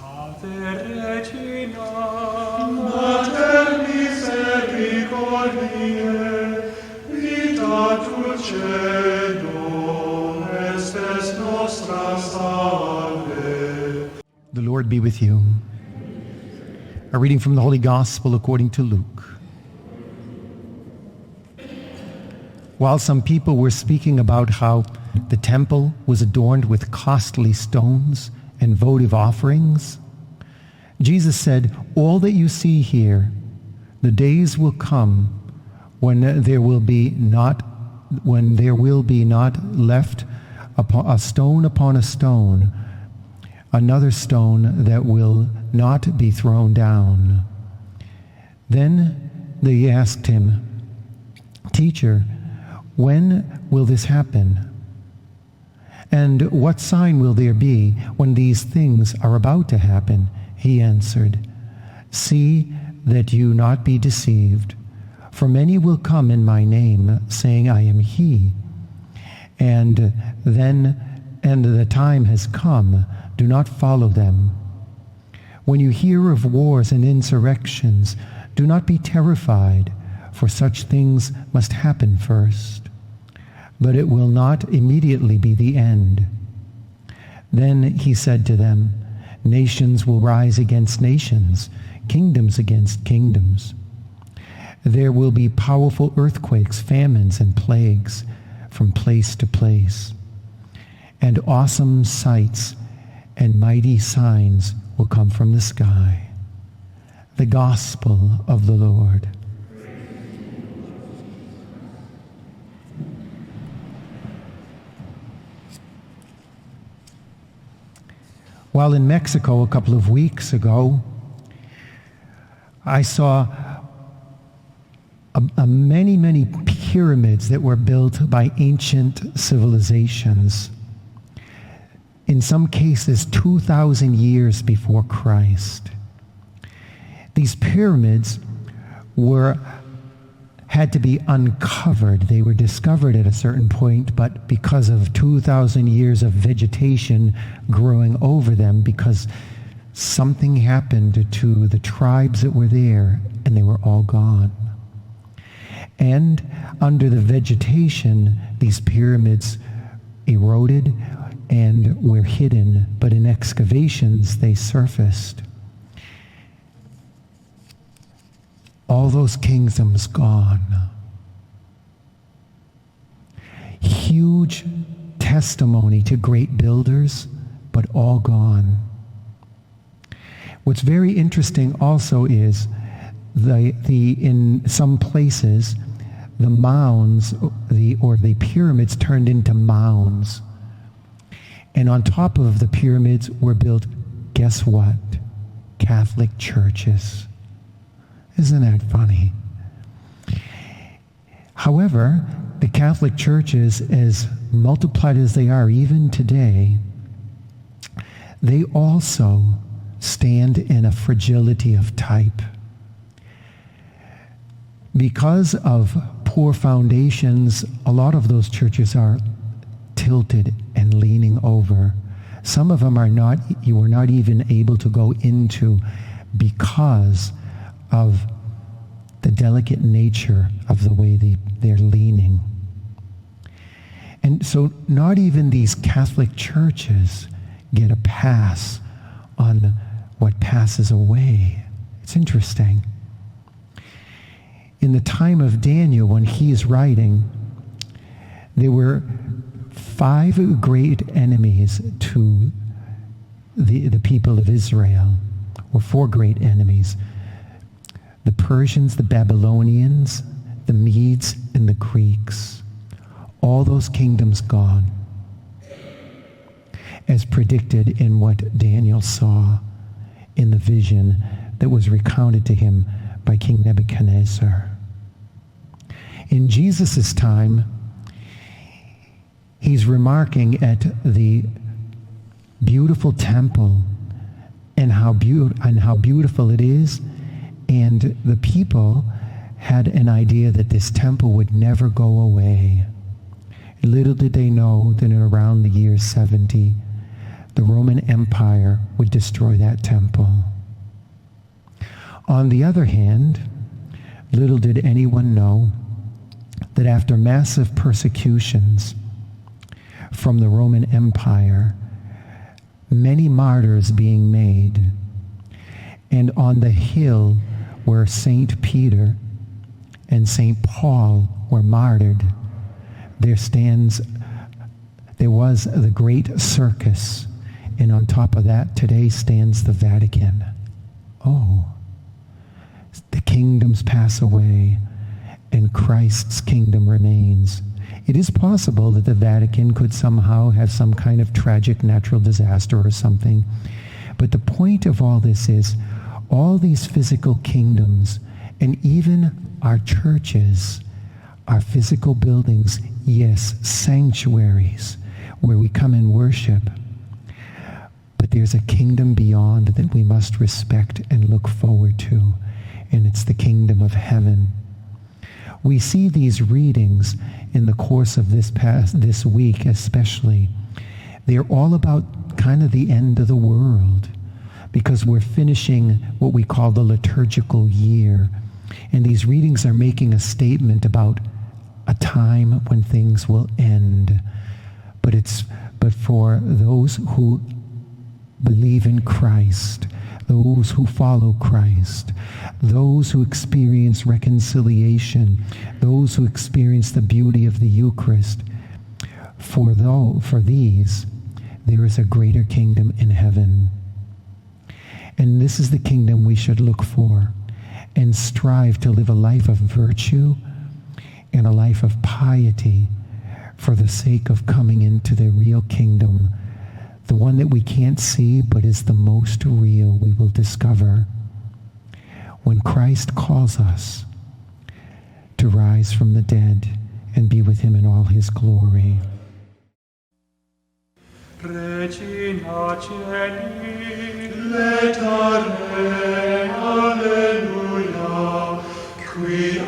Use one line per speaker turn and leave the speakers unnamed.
Ave Regina, Mater misericordiae, vita dulcedo, estes nostra salve.
The Lord be with you. A reading from the Holy Gospel according to Luke. While some people were speaking about how the temple was adorned with costly stones and votive offerings, Jesus said, "All that you see here, the days will come when there will be not left a stone upon a stone, another stone that will not be thrown down." Then they asked him, "Teacher, when will this happen? And what sign will there be when these things are about to happen?" He answered, "See that you not be deceived, for many will come in my name, saying, 'I am he.' And the time has come. Do not follow them. When you hear of wars and insurrections, do not be terrified, for such things must happen first. But it will not immediately be the end." Then he said to them, "Nations will rise against nations, kingdoms against kingdoms. There will be powerful earthquakes, famines, and plagues from place to place. And awesome sights and mighty signs will come from the sky." The Gospel of the Lord. While in Mexico a couple of weeks ago, I saw many pyramids that were built by ancient civilizations. In some cases, 2,000 years before Christ. These pyramids had to be uncovered. They were discovered at a certain point, but because of 2,000 years of vegetation growing over them, because something happened to the tribes that were there, and they were all gone. And under the vegetation, these pyramids eroded and were hidden, but in excavations they surfaced. All those kingdoms gone. Huge testimony to great builders, but all gone. What's very interesting also is in some places, the mounds or the pyramids turned into mounds. And on top of the pyramids were built, guess what? Catholic churches. Isn't that funny? However, the Catholic churches, as multiplied as they are even today, they also stand in a fragility of type. Because of poor foundations, a lot of those churches are tilted and leaning over. Some of them you are not even able to go into because of the delicate nature of the way they're leaning. And so not even these Catholic churches get a pass on what passes away. It's interesting. In the time of Daniel, when he is writing, there were 5 great enemies to the people of Israel, or 4 great enemies. The Persians, the Babylonians, the Medes, and the Greeks. All those kingdoms gone, as predicted in what Daniel saw in the vision that was recounted to him by King Nebuchadnezzar. In Jesus' time, he's remarking at the beautiful temple and how beautiful it is, and the people had an idea that this temple would never go away. Little did they know that in around the year 70, the Roman Empire would destroy that temple. On the other hand, little did anyone know that after massive persecutions from the Roman Empire, many martyrs being made, and on the hill where St. Peter and St. Paul were martyred, there was the great circus, and on top of that today stands the Vatican. Oh, the kingdoms pass away and Christ's kingdom remains. It is possible that the Vatican could somehow have some kind of tragic natural disaster or something. But the point of all this is all these physical kingdoms and even our churches, our physical buildings, yes, sanctuaries where we come and worship. But there's a kingdom beyond that we must respect and look forward to, and it's the kingdom of heaven. We see these readings in the course of this week especially. They're all about kind of the end of the world, because we're finishing what we call the liturgical year. And these readings are making a statement about a time when things will end. But for those who believe in Christ, those who follow Christ, those who experience reconciliation, those who experience the beauty of the Eucharist, for these, there is a greater kingdom in heaven. And this is the kingdom we should look for and strive to live a life of virtue and a life of piety for the sake of coming into the real kingdom, the one that we can't see but is the most real. We will discover when Christ calls us to rise from the dead and be with him in all his glory.
Regina Celi, letare, alleluia, qui